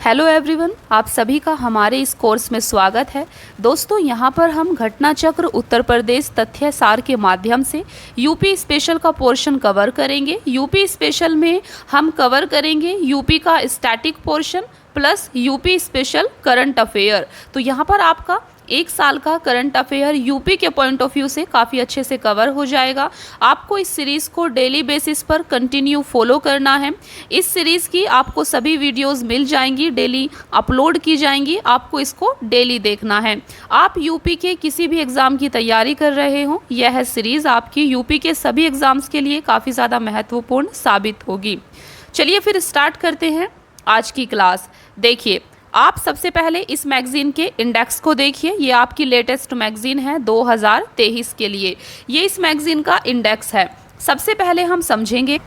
Hello everyone, आप सभी का हमारे इस कोर्स में स्वागत है। दोस्तों, यहाँ पर हम घटना चक्र उत्तर प्रदेश तथ्य सार के माध्यम से यूपी स्पेशल का पोर्शन कवर करेंगे। यूपी स्पेशल में हम कवर करेंगे यूपी का static portion plus UP special current affair. तो यहाँ पर आपका एक साल का करंट अफेयर यूपी के पॉइंट ऑफ व्यू से काफ़ी अच्छे से कवर हो जाएगा। आपको इस सीरीज़ को डेली बेसिस पर कंटिन्यू फॉलो करना है। इस सीरीज़ की आपको सभी वीडियोस मिल जाएंगी, डेली अपलोड की जाएंगी, आपको इसको डेली देखना है। आप यूपी के किसी भी एग्ज़ाम की तैयारी कर रहे हो, यह सीरीज़ आपकी यूपी के सभी एग्ज़ाम्स के लिए काफ़ी ज़्यादा महत्वपूर्ण साबित होगी। चलिए फिर स्टार्ट करते हैं आज की क्लास। देखिए, आप सबसे पहले इस मैगजीन के इंडेक्स को देखिए। ये आपकी लेटेस्ट मैगजीन है 2023 के लिए। ये इस मैगजीन का इंडेक्स है। सबसे पहले हम समझेंगे,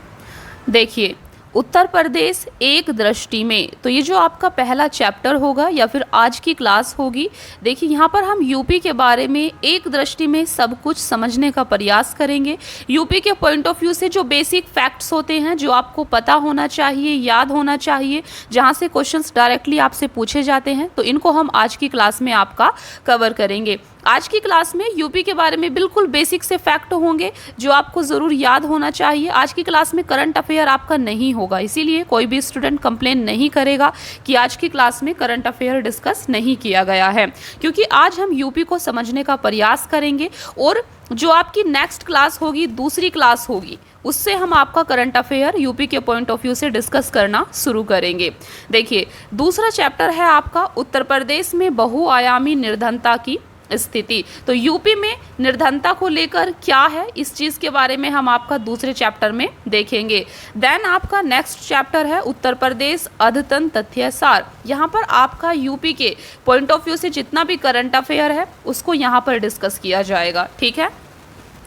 देखिए, उत्तर प्रदेश एक दृष्टि में। तो ये जो आपका पहला चैप्टर होगा या फिर आज की क्लास होगी, देखिए यहाँ पर हम यूपी के बारे में एक दृष्टि में सब कुछ समझने का प्रयास करेंगे। यूपी के पॉइंट ऑफ व्यू से जो बेसिक फैक्ट्स होते हैं, जो आपको पता होना चाहिए, याद होना चाहिए, जहाँ से क्वेश्चंस डायरेक्टली आपसे पूछे जाते हैं, तो इनको हम आज की क्लास में आपका कवर करेंगे। आज की क्लास में यूपी के बारे में बिल्कुल बेसिक से फैक्ट होंगे जो आपको ज़रूर याद होना चाहिए। आज की क्लास में करंट अफेयर आपका नहीं होगा, इसीलिए कोई भी स्टूडेंट कंप्लेन नहीं करेगा कि आज की क्लास में करंट अफेयर डिस्कस नहीं किया गया है, क्योंकि आज हम यूपी को समझने का प्रयास करेंगे। और जो आपकी नेक्स्ट क्लास होगी, दूसरी क्लास होगी, उससे हम आपका करंट अफेयर यूपी के पॉइंट ऑफ व्यू से डिस्कस करना शुरू करेंगे। देखिए, दूसरा चैप्टर है आपका उत्तर प्रदेश में बहुआयामी निर्धनता की स्थिति। तो यूपी में निर्धनता को लेकर क्या है, इस चीज़ के बारे में हम आपका दूसरे चैप्टर में देखेंगे। देन आपका नेक्स्ट चैप्टर है उत्तर प्रदेश अद्यतन तथ्य सार। यहाँ पर आपका यूपी के पॉइंट ऑफ व्यू से जितना भी करंट अफेयर है उसको यहाँ पर डिस्कस किया जाएगा, ठीक है।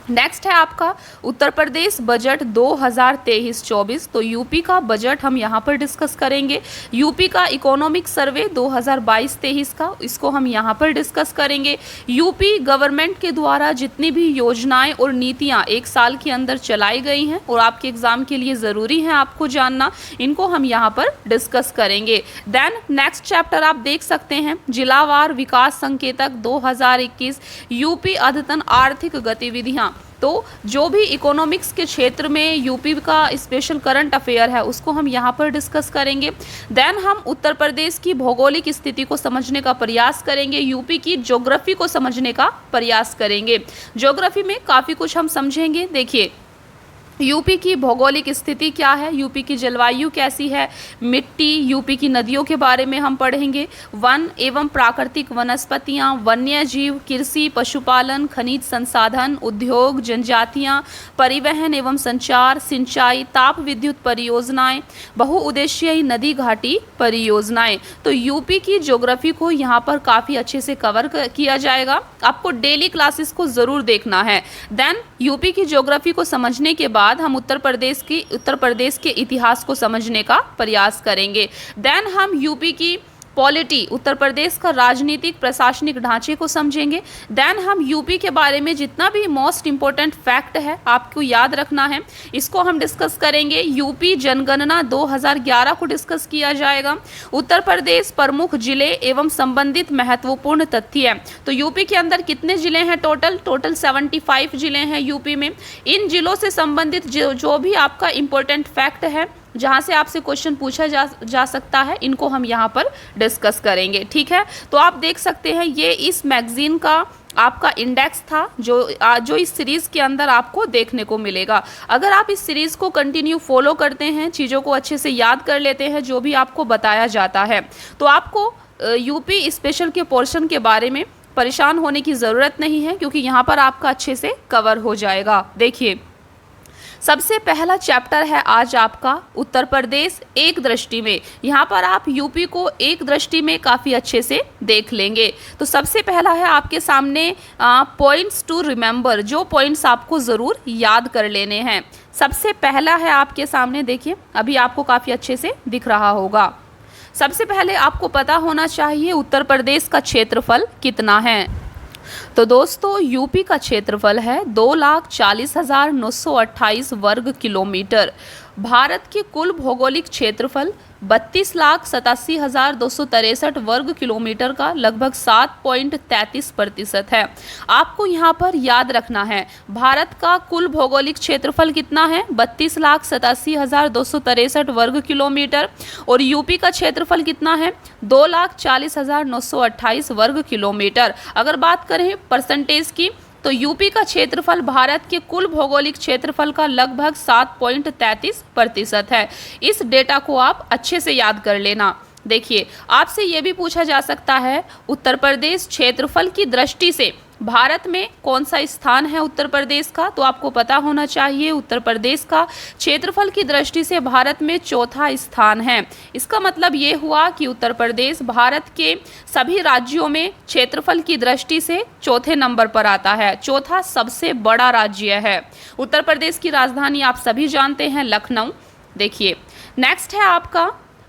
नेक्स्ट है आपका उत्तर प्रदेश बजट 2023-24। तो यूपी का बजट हम यहाँ पर डिस्कस करेंगे। यूपी का इकोनॉमिक सर्वे 2022-23 का, इसको हम यहाँ पर डिस्कस करेंगे। यूपी गवर्नमेंट के द्वारा जितनी भी योजनाएं और नीतियाँ एक साल के अंदर चलाई गई हैं और आपके एग्जाम के लिए ज़रूरी है आपको जानना, इनको हम यहाँ पर डिस्कस करेंगे। देन नेक्स्ट चैप्टर आप देख सकते हैं, जिलावार विकास संकेतक 2021 यूपी अद्यतन आर्थिक गतिविधियाँ। तो जो भी इकोनॉमिक्स के क्षेत्र में यूपी का स्पेशल करंट अफेयर है उसको हम यहाँ पर डिस्कस करेंगे। देन हम उत्तर प्रदेश की भौगोलिक स्थिति को समझने का प्रयास करेंगे, यूपी की ज्योग्राफी को समझने का प्रयास करेंगे। ज्योग्राफी में काफ़ी कुछ हम समझेंगे। देखिए, यूपी की भौगोलिक स्थिति क्या है, यूपी की जलवायु कैसी है, मिट्टी, यूपी की नदियों के बारे में हम पढ़ेंगे। वन एवं प्राकृतिक वनस्पतियाँ, वन्य जीव, कृषि, पशुपालन, खनिज संसाधन, उद्योग, जनजातियाँ, परिवहन एवं संचार, सिंचाई, ताप विद्युत परियोजनाएं, बहुउद्देशीय नदी घाटी परियोजनाएं। तो यूपी की ज्योग्राफी को यहाँ पर काफ़ी अच्छे से कवर किया जाएगा। आपको डेली क्लासेस को ज़रूर देखना है। देन यूपी की ज्योग्राफी को समझने के बाद हम उत्तर प्रदेश के इतिहास को समझने का प्रयास करेंगे। देन हम यूपी की पॉलिटी, उत्तर प्रदेश का राजनीतिक प्रशासनिक ढांचे को समझेंगे। देन हम यूपी के बारे में जितना भी मोस्ट इंपॉर्टेंट फैक्ट है आपको याद रखना है, इसको हम डिस्कस करेंगे। यूपी जनगणना 2011 को डिस्कस किया जाएगा। उत्तर प्रदेश प्रमुख जिले एवं संबंधित महत्वपूर्ण तथ्य। तो यूपी के अंदर कितने जिले हैं? टोटल 75 जिले हैं यूपी में। इन जिलों से संबंधित जो भी आपका इंपॉर्टेंट फैक्ट है, जहाँ से आपसे क्वेश्चन पूछा जा सकता है, इनको हम यहाँ पर डिस्कस करेंगे, ठीक है। तो आप देख सकते हैं, ये इस मैगजीन का आपका इंडेक्स था जो इस सीरीज़ के अंदर आपको देखने को मिलेगा। अगर आप इस सीरीज़ को कंटिन्यू फॉलो करते हैं, चीज़ों को अच्छे से याद कर लेते हैं जो भी आपको बताया जाता है, तो आपको यूपी स्पेशल के पोर्शन के बारे में परेशान होने की ज़रूरत नहीं है, क्योंकि यहाँ पर आपका अच्छे से कवर हो जाएगा। देखिए, सबसे पहला चैप्टर है आज आपका उत्तर प्रदेश एक दृष्टि में। यहाँ पर आप यूपी को एक दृष्टि में काफ़ी अच्छे से देख लेंगे। तो सबसे पहला है आपके सामने पॉइंट्स टू रिमेंबर, जो पॉइंट्स आपको ज़रूर याद कर लेने हैं। सबसे पहला है आपके सामने, देखिए अभी आपको काफ़ी अच्छे से दिख रहा होगा। सबसे पहले आपको पता होना चाहिए उत्तर प्रदेश का क्षेत्रफल कितना है। तो दोस्तों यूपी का क्षेत्रफल है 2,40,928 वर्ग किलोमीटर। भारत के कुल भौगोलिक क्षेत्रफल 32,87,263 वर्ग किलोमीटर का लगभग 7.33% है। आपको यहाँ पर याद रखना है भारत का कुल भौगोलिक क्षेत्रफल कितना है, 32,87,263 वर्ग किलोमीटर, और यूपी का क्षेत्रफल कितना है, 2,40,928 वर्ग किलोमीटर। अगर बात करें परसेंटेज की तो यूपी का क्षेत्रफल भारत के कुल भौगोलिक क्षेत्रफल का लगभग 7.33% है। इस डेटा को आप अच्छे से याद कर लेना। देखिए, आपसे ये भी पूछा जा सकता है उत्तर प्रदेश क्षेत्रफल की दृष्टि से भारत में कौन सा स्थान है उत्तर प्रदेश का, तो आपको पता होना चाहिए उत्तर प्रदेश का क्षेत्रफल की दृष्टि से भारत में चौथा स्थान है। इसका मतलब ये हुआ कि उत्तर प्रदेश भारत के सभी राज्यों में क्षेत्रफल की दृष्टि से चौथे नंबर पर आता है, चौथा सबसे बड़ा राज्य है। उत्तर प्रदेश की राजधानी आप सभी जानते हैं लखनऊ। देखिए, नेक्स्ट है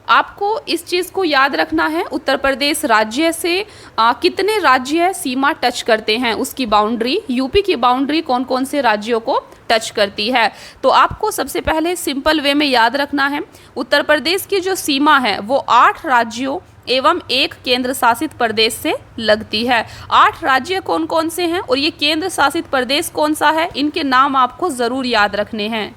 आपको इस चीज़ को याद रखना है, उत्तर प्रदेश राज्य से कितने राज्य सीमा टच करते हैं, उसकी बाउंड्री, यूपी की बाउंड्री कौन कौन से राज्यों को टच करती है। तो आपको सबसे पहले सिंपल वे में याद रखना है, उत्तर प्रदेश की जो सीमा है वो 8 राज्यों एवं 1 केंद्र शासित प्रदेश से लगती है। 8 राज्य कौन कौन से हैं और ये केंद्र शासित प्रदेश कौन सा है, इनके नाम आपको ज़रूर याद रखने हैं।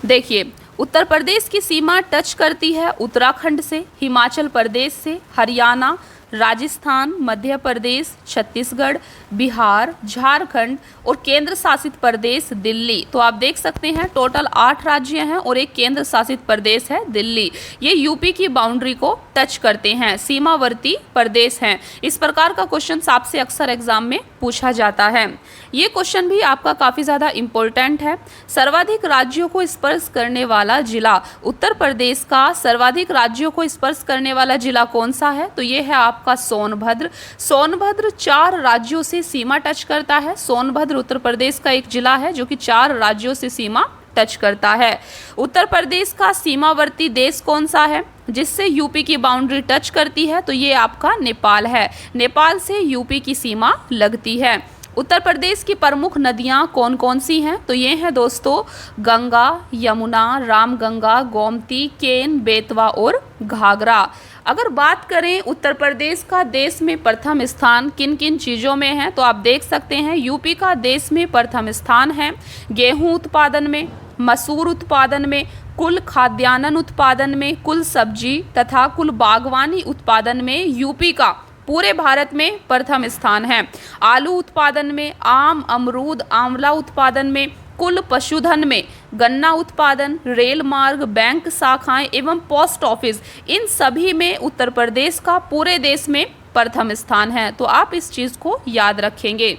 देखिए, उत्तर प्रदेश की सीमा टच करती है उत्तराखंड से, हिमाचल प्रदेश से, हरियाणा, राजस्थान, मध्य प्रदेश, छत्तीसगढ़, बिहार, झारखंड और केंद्र शासित प्रदेश दिल्ली। तो आप देख सकते हैं टोटल 8 राज्य हैं और एक केंद्र शासित प्रदेश है दिल्ली। ये यूपी की बाउंड्री को टच करते हैं, सीमावर्ती प्रदेश हैं। इस प्रकार का क्वेश्चन आपसे अक्सर एग्जाम में पूछा जाता है। ये क्वेश्चन भी आपका काफ़ी ज़्यादा इम्पोर्टेंट है। सर्वाधिक राज्यों को स्पर्श करने वाला जिला, उत्तर प्रदेश का सर्वाधिक राज्यों को स्पर्श करने वाला जिला कौन सा है, तो ये है आपका सोनभद्र। सोनभद्र 4 राज्यों से सीमा टच करता है। सोनभद्र उत्तर प्रदेश का एक जिला है जो कि 4 राज्यों से सीमा टच करता है। उत्तर प्रदेश का सीमावर्ती देश कौन सा है जिससे यूपी की बाउंड्री टच करती है, तो ये आपका नेपाल है। नेपाल से यूपी की सीमा लगती है। उत्तर प्रदेश की प्रमुख नदियाँ कौन कौन सी हैं, तो ये हैं दोस्तों गंगा, यमुना, रामगंगा, गोमती, केन, बेतवा और घाघरा। अगर बात करें उत्तर प्रदेश का देश में प्रथम स्थान किन किन चीज़ों में है, तो आप देख सकते हैं यूपी का देश में प्रथम स्थान है गेहूं उत्पादन में, मसूर उत्पादन में, कुल खाद्यान्न उत्पादन में, कुल सब्जी तथा कुल बागवानी उत्पादन में यूपी का पूरे भारत में प्रथम स्थान है। आलू उत्पादन में, आम, अमरूद, आंवला उत्पादन में, कुल पशुधन में, गन्ना उत्पादन, रेल मार्ग, बैंक शाखाएं एवं पोस्ट ऑफिस, इन सभी में उत्तर प्रदेश का पूरे देश में प्रथम स्थान है। तो आप इस चीज़ को याद रखेंगे।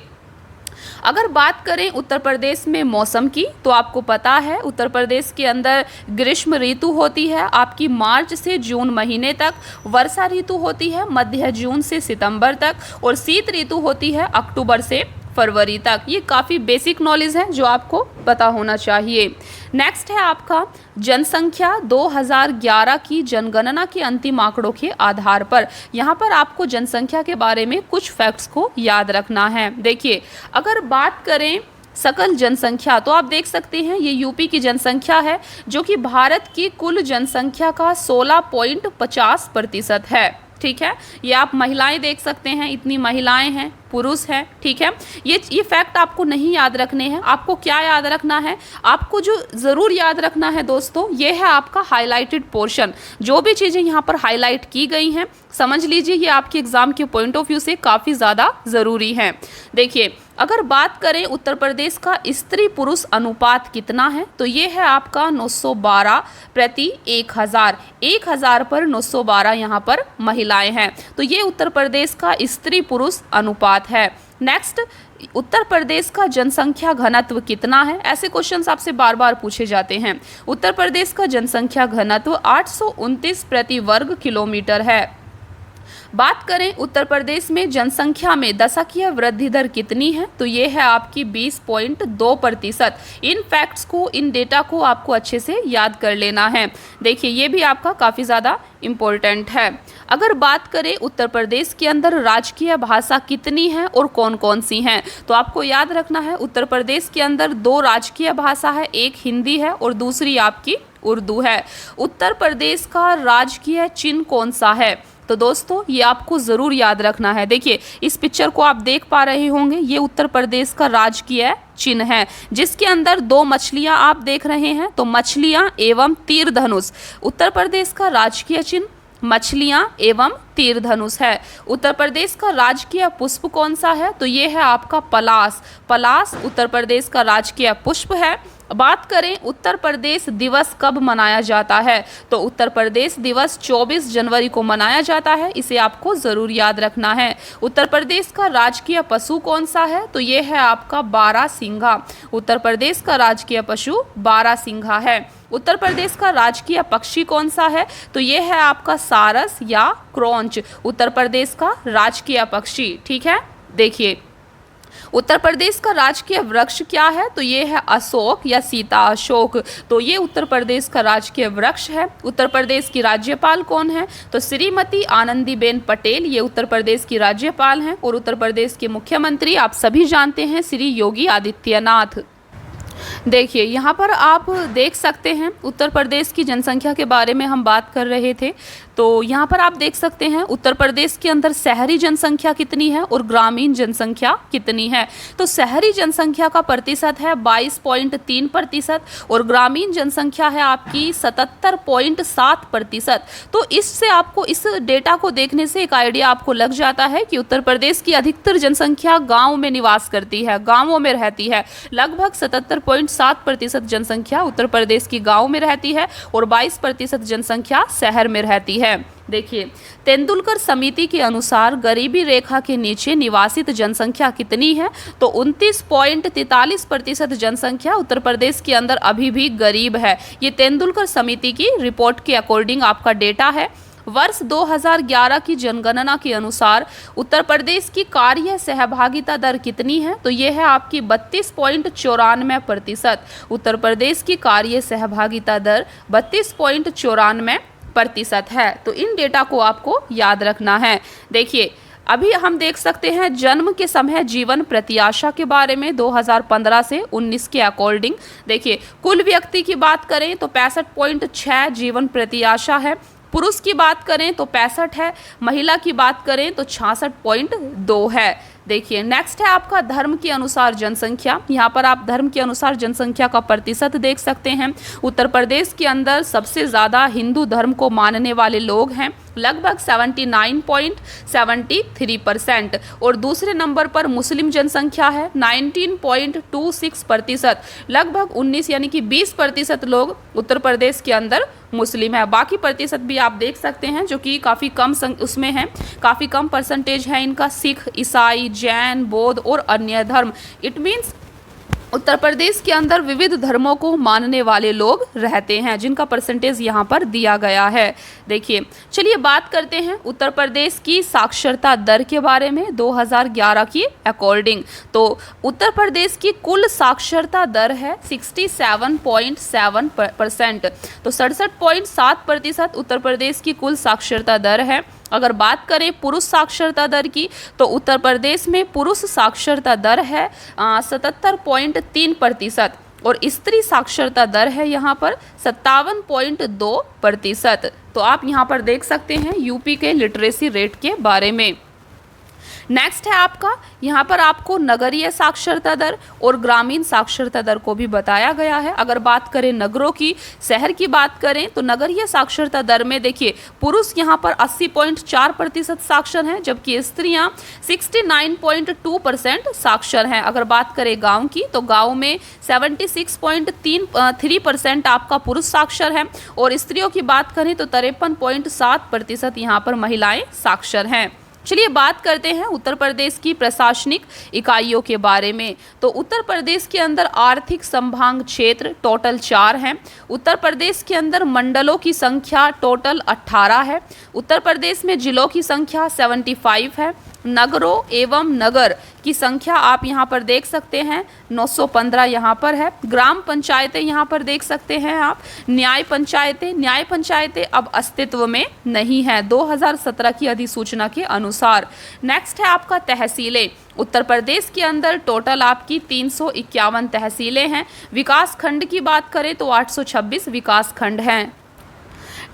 अगर बात करें उत्तर प्रदेश में मौसम की, तो आपको पता है उत्तर प्रदेश के अंदर ग्रीष्म ऋतु होती है आपकी मार्च से जून महीने तक, वर्षा ऋतु होती है मध्य जून से सितंबर तक, और शीत ऋतु होती है अक्टूबर से फरवरी तक। ये काफ़ी बेसिक नॉलेज है जो आपको पता होना चाहिए। नेक्स्ट है आपका जनसंख्या 2011 की जनगणना के अंतिम आंकड़ों के आधार पर। यहाँ पर आपको जनसंख्या के बारे में कुछ फैक्ट्स को याद रखना है। देखिए, अगर बात करें सकल जनसंख्या, तो आप देख सकते हैं ये यूपी की जनसंख्या है जो कि भारत की कुल जनसंख्या का 16.50% है। ठीक है, ये आप महिलाएं देख सकते हैं, इतनी महिलाएं हैं, पुरुष हैं। ठीक है, ये फैक्ट आपको नहीं याद रखने हैं। आपको क्या याद रखना है, आपको जो ज़रूर याद रखना है दोस्तों, ये है आपका हाईलाइटेड पोर्शन। जो भी चीज़ें यहाँ पर हाईलाइट की गई हैं समझ लीजिए ये आपके एग्जाम के पॉइंट ऑफ व्यू से काफ़ी ज़्यादा ज़रूरी हैं। देखिए, अगर बात करें उत्तर प्रदेश का स्त्री पुरुष अनुपात कितना है, तो ये है आपका 912 प्रति 1000। 1000 पर 912 यहाँ पर महिलाएं हैं। तो ये उत्तर प्रदेश का स्त्री पुरुष अनुपात है। नेक्स्ट, उत्तर प्रदेश का जनसंख्या घनत्व कितना है, ऐसे क्वेश्चंस आपसे बार बार पूछे जाते हैं। उत्तर प्रदेश का जनसंख्या घनत्व 829 प्रति वर्ग किलोमीटर है। बात करें उत्तर प्रदेश में जनसंख्या में दशकीय वृद्धि दर कितनी है, तो ये है आपकी 20.2%। इन फैक्ट्स को, इन डेटा को आपको अच्छे से याद कर लेना है। देखिए ये भी आपका काफ़ी ज़्यादा इम्पोर्टेंट है। अगर बात करें उत्तर प्रदेश के अंदर राजकीय भाषा कितनी है और कौन कौन सी हैं, तो आपको याद रखना है उत्तर प्रदेश के अंदर 2 राजकीय भाषा है, एक हिंदी है और दूसरी आपकी उर्दू है। उत्तर प्रदेश का राजकीय चिन्ह कौन सा है, तो दोस्तों ये आपको ज़रूर याद रखना है। देखिए इस पिक्चर को आप देख पा रहे होंगे, ये उत्तर प्रदेश का राजकीय चिन्ह है, जिसके अंदर 2 मछलियां आप देख रहे हैं, तो मछलियां एवं तीर धनुष। उत्तर प्रदेश का राजकीय चिन्ह मछलियां एवं तीर धनुष है। उत्तर प्रदेश का राजकीय पुष्प कौन सा है, तो ये है आपका पलाश। पलाश उत्तर प्रदेश का राजकीय पुष्प है। बात करें उत्तर प्रदेश दिवस कब मनाया जाता है, तो उत्तर प्रदेश दिवस 24 जनवरी को मनाया जाता है, इसे आपको ज़रूर याद रखना है। उत्तर प्रदेश का राजकीय पशु कौन सा है, तो ये है आपका बारहसिंघा। उत्तर प्रदेश का राजकीय पशु बारहसिंघा है। उत्तर प्रदेश का राजकीय पक्षी कौन सा है, तो ये है आपका सारस या क्रोंच, उत्तर प्रदेश का राजकीय पक्षी। ठीक है, देखिए उत्तर प्रदेश का राजकीय वृक्ष क्या है, तो ये है अशोक या सीता अशोक, तो ये उत्तर प्रदेश का राजकीय वृक्ष है। उत्तर प्रदेश की राज्यपाल कौन है, तो श्रीमती आनंदीबेन पटेल, ये उत्तर प्रदेश की राज्यपाल हैं। और उत्तर प्रदेश के मुख्यमंत्री आप सभी जानते हैं श्री योगी आदित्यनाथ। देखिए यहाँ पर आप देख सकते हैं उत्तर प्रदेश की जनसंख्या के बारे में हम बात कर रहे थे, तो यहाँ पर आप देख सकते हैं उत्तर प्रदेश के अंदर शहरी जनसंख्या कितनी है और ग्रामीण जनसंख्या कितनी है। तो शहरी जनसंख्या का प्रतिशत है 22.3% और ग्रामीण जनसंख्या है आपकी 77.7%। तो इससे आपको, इस डेटा को देखने से एक आइडिया आपको लग जाता है कि उत्तर प्रदेश की अधिकतर जनसंख्या गाँव में निवास करती है, गाँवों में रहती है। लगभग 77.7% जनसंख्या उत्तर प्रदेश की गाँव में रहती है और 22% जनसंख्या शहर में रहती है। देखिए तेंदुलकर समिति के अनुसार गरीबी रेखा के नीचे निवासित जनसंख्या कितनी है, तो 29.43% जनसंख्या उत्तर प्रदेश के अंदर अभी भी गरीब है। ये तेंदुलकर समिति की रिपोर्ट के अकॉर्डिंग आपका डेटा है। वर्ष 2011 की जनगणना के अनुसार उत्तर प्रदेश की कार्य सहभागिता दर कितनी है, तो ये है आपकी 32.94%। उत्तर प्रदेश की कार्य सहभागिता दर 32.94% है। तो इन डेटा को आपको याद रखना है। देखिए अभी हम देख सकते हैं जन्म के समय जीवन प्रत्याशा के बारे में 2015 से 19 के अकॉर्डिंग। देखिए कुल व्यक्ति की बात करें तो 65.6 जीवन प्रत्याशा है। पुरुष की बात करें तो 65 है, महिला की बात करें तो 66.2 है। देखिए नेक्स्ट है आपका धर्म के अनुसार जनसंख्या। यहाँ पर आप धर्म के अनुसार जनसंख्या का प्रतिशत देख सकते हैं। उत्तर प्रदेश के अंदर सबसे ज़्यादा हिंदू धर्म को मानने वाले लोग हैं, लगभग 79.73%। और दूसरे नंबर पर मुस्लिम जनसंख्या है 19.26%। लगभग 19 यानी कि 20% लोग उत्तर प्रदेश के अंदर मुस्लिम है। बाकी प्रतिशत भी आप देख सकते हैं जो कि काफ़ी कम उसमें है, काफ़ी कम परसेंटेज है इनका। सिख, ईसाई, जैन, बौद्ध और अन्य धर्म। इट मीन्स उत्तर प्रदेश के अंदर विविध धर्मों को मानने वाले लोग रहते हैं, जिनका परसेंटेज यहाँ पर दिया गया है। देखिए चलिए बात करते हैं उत्तर प्रदेश की साक्षरता दर के बारे में 2011 की अकॉर्डिंग। तो उत्तर प्रदेश की कुल साक्षरता दर है 67.7%। तो 67.7% उत्तर प्रदेश की कुल साक्षरता दर है। अगर बात करें पुरुष साक्षरता दर की, तो उत्तर प्रदेश में पुरुष साक्षरता दर है 77.3% और स्त्री साक्षरता दर है यहाँ पर 57.2%। तो आप यहाँ पर देख सकते हैं यूपी के लिटरेसी रेट के बारे में। नेक्स्ट है आपका, यहाँ पर आपको नगरीय साक्षरता दर और ग्रामीण साक्षरता दर को भी बताया गया है। अगर बात करें नगरों की, शहर की बात करें, तो नगरीय साक्षरता दर में देखिए पुरुष यहाँ पर 80.4% साक्षर हैं, जबकि स्त्रियाँ 69.2% साक्षर हैं। अगर बात करें गाँव की, तो गाँव में 76.3% आपका पुरुष साक्षर है और स्त्रियों की बात करें तो 53.7% यहाँ पर महिलाएँ साक्षर हैं। चलिए बात करते हैं उत्तर प्रदेश की प्रशासनिक इकाइयों के बारे में। तो उत्तर प्रदेश के अंदर आर्थिक संभाग क्षेत्र टोटल 4 हैं। उत्तर प्रदेश के अंदर मंडलों की संख्या टोटल 18 है। उत्तर प्रदेश में जिलों की संख्या 75 है। नगरों एवं नगर की संख्या आप यहाँ पर देख सकते हैं 915 यहाँ पर है। ग्राम पंचायतें यहाँ पर देख सकते हैं आप। न्याय पंचायतें अब अस्तित्व में नहीं है 2017 की अधिसूचना के अनुसार। नेक्स्ट है आपका तहसीलें। उत्तर प्रदेश के अंदर टोटल आपकी 351 तहसीलें हैं। विकास खंड की बात करें तो 826 विकास खंड हैं।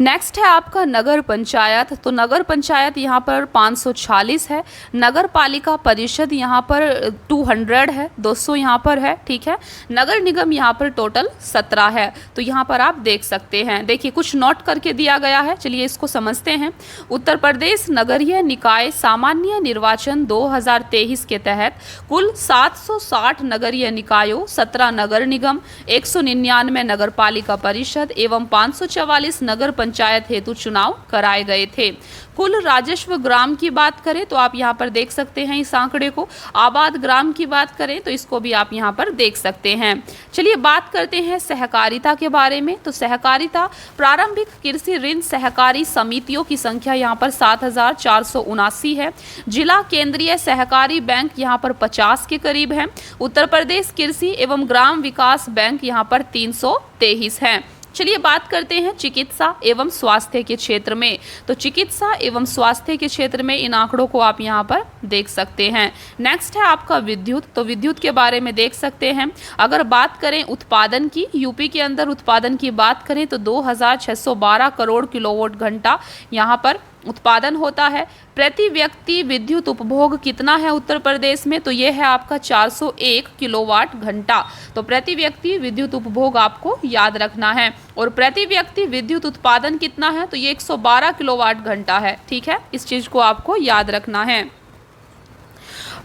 नेक्स्ट है आपका नगर पंचायत। तो नगर पंचायत यहाँ पर 546 है। नगर पालिका परिषद यहाँ पर 200 है, 200 यहाँ पर है, ठीक है। नगर निगम यहाँ पर टोटल 17 है। तो यहाँ पर आप देख सकते हैं, देखिए कुछ नोट करके दिया गया है, चलिए इसको समझते हैं। उत्तर प्रदेश नगरीय निकाय सामान्य निर्वाचन 2023 के तहत कुल 760 नगरीय निकायों, 17 नगर निगम, 199 नगर पालिका परिषद एवं 544 नगर पंचायत हेतु चुनाव कराए गए थे। कुल राजस्व ग्राम की बात करें तो आप यहाँ पर देख सकते हैं इस आंकड़े को। आबाद ग्राम की बात करें तो इसको भी आप यहाँ पर देख सकते हैं। चलिए बात करते हैं सहकारिता के बारे में। तो सहकारिता प्रारंभिक कृषि ऋण सहकारी समितियों की संख्या यहाँ पर 7479 है। जिला केंद्रीय सहकारी बैंक यहाँ पर 50 के करीब है। उत्तर प्रदेश कृषि एवं ग्राम विकास बैंक यहाँ पर 323 है। चलिए बात करते हैं चिकित्सा एवं स्वास्थ्य के क्षेत्र में। तो चिकित्सा एवं स्वास्थ्य के क्षेत्र में इन आंकड़ों को आप यहाँ पर देख सकते हैं। नेक्स्ट है आपका विद्युत। तो विद्युत के बारे में देख सकते हैं। अगर बात करें उत्पादन की, यूपी के अंदर उत्पादन की बात करें तो 2612 करोड़ किलोवाट घंटा यहाँ पर उत्पादन होता है। प्रति व्यक्ति विद्युत उपभोग कितना है उत्तर प्रदेश में? तो ये है आपका 401 किलोवाट घंटा। तो प्रति व्यक्ति विद्युत उपभोग आपको याद रखना है। और प्रति व्यक्ति विद्युत उत्पादन कितना है? तो ये 112 किलोवाट घंटा है, ठीक है। इस चीज को आपको याद रखना है।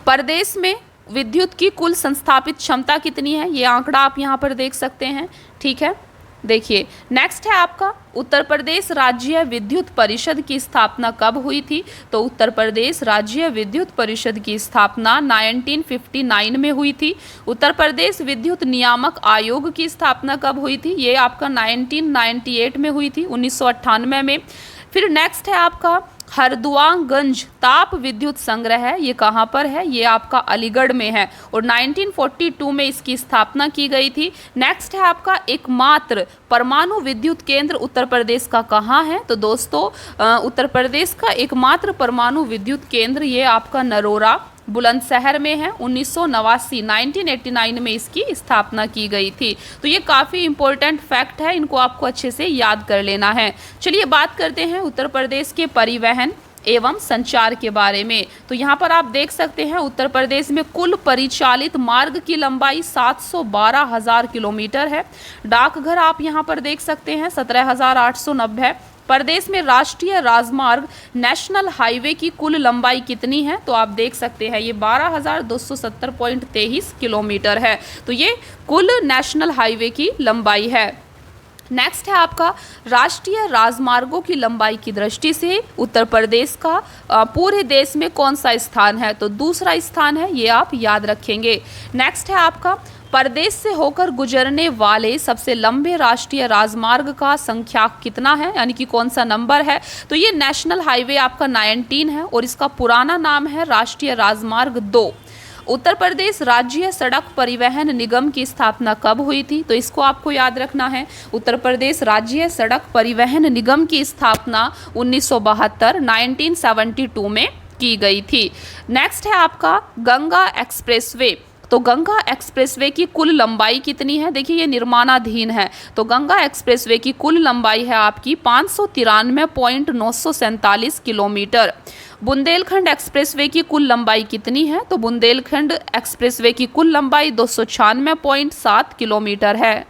प्रदेश में विद्युत की कुल संस्थापित क्षमता कितनी है? ये आंकड़ा आप यहाँ पर देख सकते हैं, ठीक है। देखिए नेक्स्ट है आपका उत्तर प्रदेश राज्य विद्युत परिषद की स्थापना कब हुई थी? तो उत्तर प्रदेश राज्य विद्युत परिषद की स्थापना 1959 में हुई थी। उत्तर प्रदेश विद्युत नियामक आयोग की स्थापना कब हुई थी? ये आपका 1998 में हुई थी, 1998 में। फिर नेक्स्ट है आपका हरदुआगंज ताप विद्युत संग्रह है, ये कहाँ पर है? ये आपका अलीगढ़ में है और 1942 में इसकी स्थापना की गई थी। नेक्स्ट है आपका एकमात्र परमाणु विद्युत केंद्र उत्तर प्रदेश का कहाँ है? तो दोस्तों उत्तर प्रदेश का एकमात्र परमाणु विद्युत केंद्र ये आपका नरोरा बुलंदशहर में है। 1989 में इसकी स्थापना की गई थी। तो ये काफ़ी इंपॉर्टेंट फैक्ट है, इनको आपको अच्छे से याद कर लेना है। चलिए बात करते हैं उत्तर प्रदेश के परिवहन एवं संचार के बारे में। तो यहाँ पर आप देख सकते हैं उत्तर प्रदेश में कुल परिचालित मार्ग की लंबाई 712,000 किलोमीटर है। डाकघर आप यहाँ पर देख सकते हैं 17,890 है। प्रदेश में राष्ट्रीय राजमार्ग नेशनल हाईवे की कुल लंबाई कितनी है? तो आप देख सकते हैं ये 12,270.23 किलोमीटर है। तो ये कुल नेशनल हाईवे की लंबाई है। नेक्स्ट है आपका राष्ट्रीय राजमार्गों की लंबाई की दृष्टि से उत्तर प्रदेश का पूरे देश में कौन सा स्थान है? तो दूसरा स्थान है, ये आप याद रखेंगे। नेक्स्ट है आपका प्रदेश से होकर गुजरने वाले सबसे लंबे राष्ट्रीय राजमार्ग का संख्या कितना है, यानी कि कौन सा नंबर है? तो ये नेशनल हाईवे आपका 19 है और इसका पुराना नाम है राष्ट्रीय राजमार्ग 2। उत्तर प्रदेश राज्य सड़क परिवहन निगम की स्थापना कब हुई थी? तो इसको आपको याद रखना है। उत्तर प्रदेश राज्य सड़क परिवहन निगम की स्थापना 1972 में की गई थी। नेक्स्ट है आपका गंगा एक्सप्रेसवे। तो गंगा एक्सप्रेसवे की कुल लंबाई कितनी है? देखिए ये निर्माणाधीन है। तो गंगा एक्सप्रेसवे की कुल लंबाई है आपकी 593.947 किलोमीटर। बुंदेलखंड एक्सप्रेसवे की कुल लंबाई कितनी है? तो बुंदेलखंड एक्सप्रेसवे की कुल लंबाई 296.7 किलोमीटर है।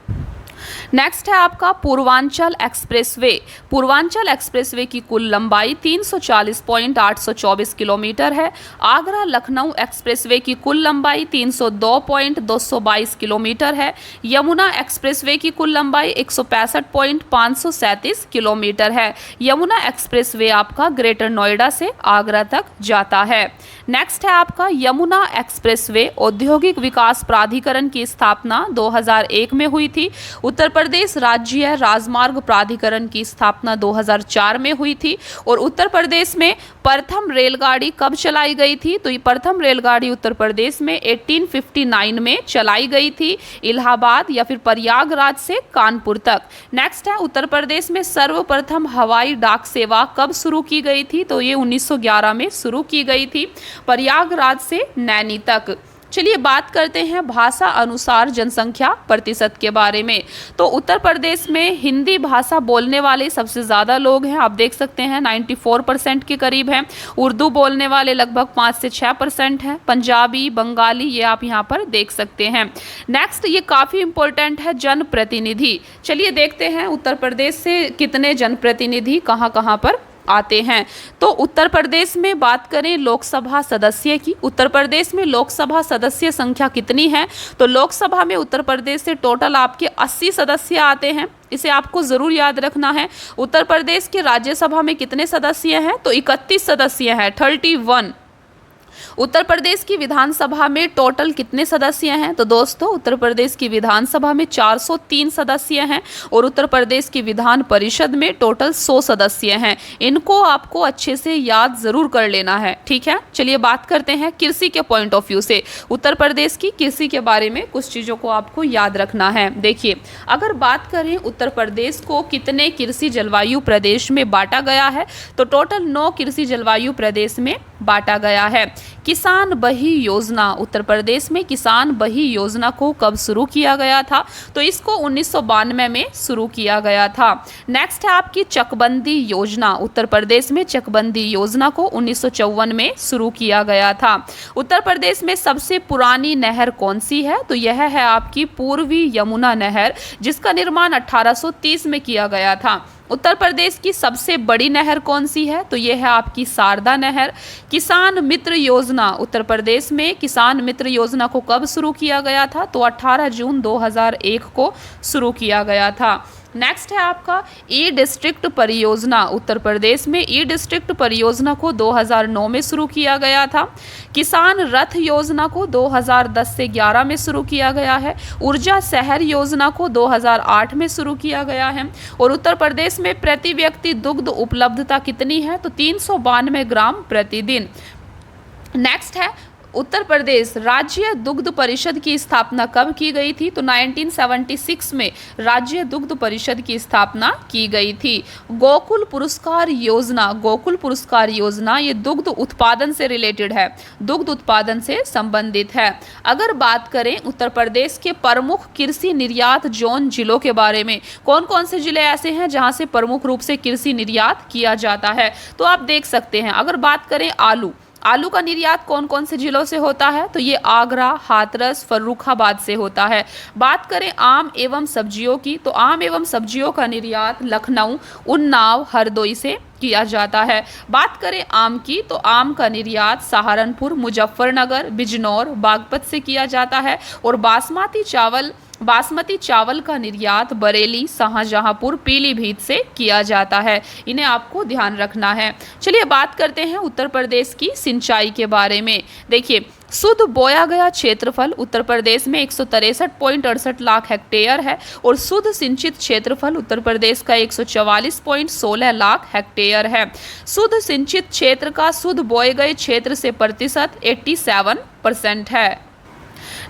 नेक्स्ट है आपका पूर्वांचल एक्सप्रेसवे। पूर्वांचल एक्सप्रेसवे की कुल लंबाई 340.824 किलोमीटर है। आगरा लखनऊ एक्सप्रेसवे की कुल लंबाई 302.222 किलोमीटर है। यमुना एक्सप्रेसवे की कुल लंबाई 165.537 किलोमीटर है। यमुना एक्सप्रेसवे आपका ग्रेटर नोएडा से आगरा तक जाता है। नेक्स्ट है आपका यमुना एक्सप्रेसवे औद्योगिक विकास प्राधिकरण की स्थापना 2001 में हुई थी। उत्तर प्रदेश राज्य राजमार्ग प्राधिकरण की स्थापना 2004 में हुई थी। और उत्तर प्रदेश में प्रथम रेलगाड़ी कब चलाई गई थी? तो ये प्रथम रेलगाड़ी उत्तर प्रदेश में 1859 में चलाई गई थी, इलाहाबाद या फिर प्रयागराज से कानपुर तक। नेक्स्ट है उत्तर प्रदेश में सर्वप्रथम हवाई डाक सेवा कब शुरू की गई थी? तो ये 1911 में शुरू की गई थी, प्रयागराज से नैनी तक। चलिए बात करते हैं भाषा अनुसार जनसंख्या प्रतिशत के बारे में। तो उत्तर प्रदेश में हिंदी भाषा बोलने वाले सबसे ज़्यादा लोग हैं, आप देख सकते हैं 94% के करीब हैं। उर्दू बोलने वाले लगभग 5 से 6% हैं। पंजाबी, बंगाली ये आप यहाँ पर देख सकते हैं। नेक्स्ट ये काफ़ी इंपॉर्टेंट है, जनप्रतिनिधि। चलिए देखते हैं उत्तर प्रदेश से कितने जनप्रतिनिधि कहाँ कहाँ पर आते हैं। तो उत्तर प्रदेश में बात करें लोकसभा सदस्य की, उत्तर प्रदेश में लोकसभा सदस्य संख्या कितनी है? तो लोकसभा में उत्तर प्रदेश से टोटल आपके 80 सदस्य आते हैं, इसे आपको ज़रूर याद रखना है। उत्तर प्रदेश के राज्यसभा में कितने सदस्य हैं? तो 31 सदस्य हैं, 31। उत्तर प्रदेश की विधानसभा में टोटल कितने सदस्य हैं? तो दोस्तों उत्तर प्रदेश की विधानसभा में 403 सदस्य हैं और उत्तर प्रदेश की विधान परिषद में टोटल 100 सदस्य हैं। इनको आपको अच्छे से याद जरूर कर लेना है, ठीक है। चलिए बात करते हैं कृषि के पॉइंट ऑफ व्यू से। उत्तर प्रदेश की कृषि के बारे में कुछ चीज़ों को आपको याद रखना है। देखिए, अगर बात करें उत्तर प्रदेश को कितने कृषि जलवायु प्रदेश में बांटा गया है, तो टोटल 9 कृषि जलवायु प्रदेश में बांटा गया है। किसान बही योजना, उत्तर प्रदेश में किसान बही योजना को कब शुरू किया गया था? तो इसको 1992 में शुरू किया गया था। नेक्स्ट है आपकी चकबंदी योजना। उत्तर प्रदेश में चकबंदी योजना को 1954 में शुरू किया गया था। उत्तर प्रदेश में सबसे पुरानी नहर कौन सी है? तो यह है आपकी पूर्वी यमुना नहर, जिसका निर्माण 1830 में किया गया था। उत्तर प्रदेश की सबसे बड़ी नहर कौन सी है? तो यह है आपकी शारदा नहर। किसान मित्र योजना, उत्तर प्रदेश में किसान मित्र योजना को कब शुरू किया गया था? तो 18 जून 2001 को शुरू किया गया था। नेक्स्ट है आपका ई डिस्ट्रिक्ट परियोजना। उत्तर प्रदेश में ई डिस्ट्रिक्ट परियोजना को 2009 में शुरू किया गया था। किसान रथ योजना को 2010 से 11 में शुरू किया गया है। ऊर्जा शहर योजना को 2008 में शुरू किया गया है। और उत्तर प्रदेश में प्रति व्यक्ति दुग्ध उपलब्धता कितनी है? तो 392 ग्राम प्रतिदिन। नेक्स्ट है उत्तर प्रदेश राज्य दुग्ध परिषद की स्थापना कब की गई थी? तो 1976 में राज्य दुग्ध परिषद की स्थापना की गई थी। गोकुल पुरस्कार योजना, गोकुल पुरस्कार योजना ये दुग्ध उत्पादन से रिलेटेड है, दुग्ध उत्पादन से संबंधित है। अगर बात करें उत्तर प्रदेश के प्रमुख कृषि निर्यात जोन जिलों के बारे में, कौन कौन से जिले ऐसे हैं जहां से प्रमुख रूप से कृषि निर्यात किया जाता है? तो आप देख सकते हैं, अगर बात करें आलू का निर्यात कौन कौन से जिलों से होता है? तो ये आगरा, हाथरस, फर्रुखाबाद से होता है। बात करें आम एवं सब्जियों की, तो आम एवं सब्जियों का निर्यात लखनऊ, उन्नाव, हरदोई से किया जाता है। बात करें आम की, तो आम का निर्यात सहारनपुर, मुजफ्फरनगर, बिजनौर, बागपत से किया जाता है। और बासमती चावल का निर्यात बरेली, शाहजहांपुर, पीलीभीत से किया जाता है। इन्हें आपको ध्यान रखना है। चलिए बात करते हैं उत्तर प्रदेश की सिंचाई के बारे में। देखिए, शुद्ध बोया गया क्षेत्रफल उत्तर प्रदेश में 163.68 लाख हेक्टेयर है और शुद्ध सिंचित क्षेत्रफल उत्तर प्रदेश का 144.16 लाख हेक्टेयर है। शुद्ध सिंचित क्षेत्र का शुद्ध बोए गए क्षेत्र से प्रतिशत 87% है।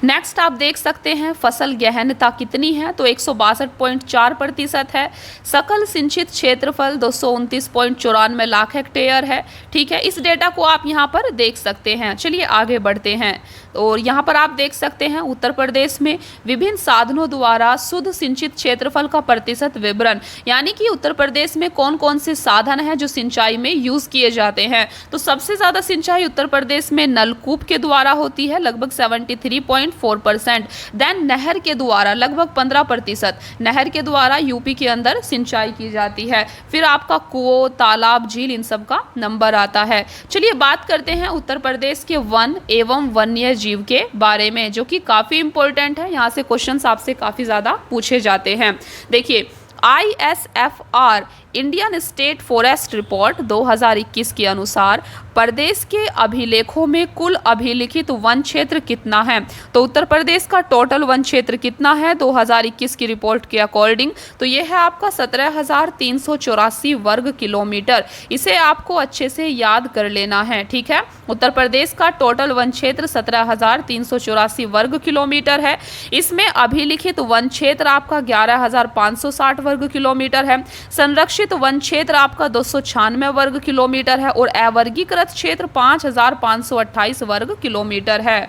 नेक्स्ट आप देख सकते हैं फसल गहनता कितनी है? तो 162.4% है। सकल सिंचित क्षेत्रफल 229.94 लाख हेक्टेयर है। ठीक है, इस डेटा को आप यहाँ पर देख सकते हैं। चलिए आगे बढ़ते हैं और यहाँ पर आप देख सकते हैं उत्तर प्रदेश में विभिन्न साधनों द्वारा शुद्ध सिंचित क्षेत्रफल का प्रतिशत विवरण, यानी कि उत्तर प्रदेश में कौन कौन से साधन हैं जो सिंचाई में यूज किए जाते हैं। तो सबसे ज़्यादा सिंचाई उत्तर प्रदेश में नलकूप के द्वारा होती है, लगभग 73.5 6.4%। देन नहर के द्वारा लगभग 15%, नहर के द्वारा यूपी के अंदर सिंचाई की जाती है। फिर आपका कुओं, तालाब, झील, इन सब का नंबर आता है। चलिए बात करते हैं उत्तर प्रदेश के वन एवं वन्य जीव के बारे में, जो कि काफ़ी इंपॉर्टेंट है। यहाँ से क्वेश्चंस आपसे काफ़ी ज़्यादा पूछे जाते हैं। देखिए, ISFR Indian state forest report 2021 के अनुसार प्रदेश के अभिलेखों में कुल अभिलिखित वन क्षेत्र कितना है? तो उत्तर प्रदेश का टोटल वन क्षेत्र कितना है 2021 की रिपोर्ट के अकॉर्डिंग? तो ये है आपका 17,384 वर्ग किलोमीटर। इसे आपको अच्छे से याद कर लेना है, ठीक है। उत्तर प्रदेश का टोटल वन क्षेत्र 17,384 वर्ग किलोमीटर है। इसमें अभिलिखित वन क्षेत्र आपका 11,560 वर्ग किलोमीटर है। संरक्षित वन क्षेत्र आपका 296 वर्ग किलोमीटर है और अवर्गीकृत क्षेत्र 5,528 वर्ग किलोमीटर है।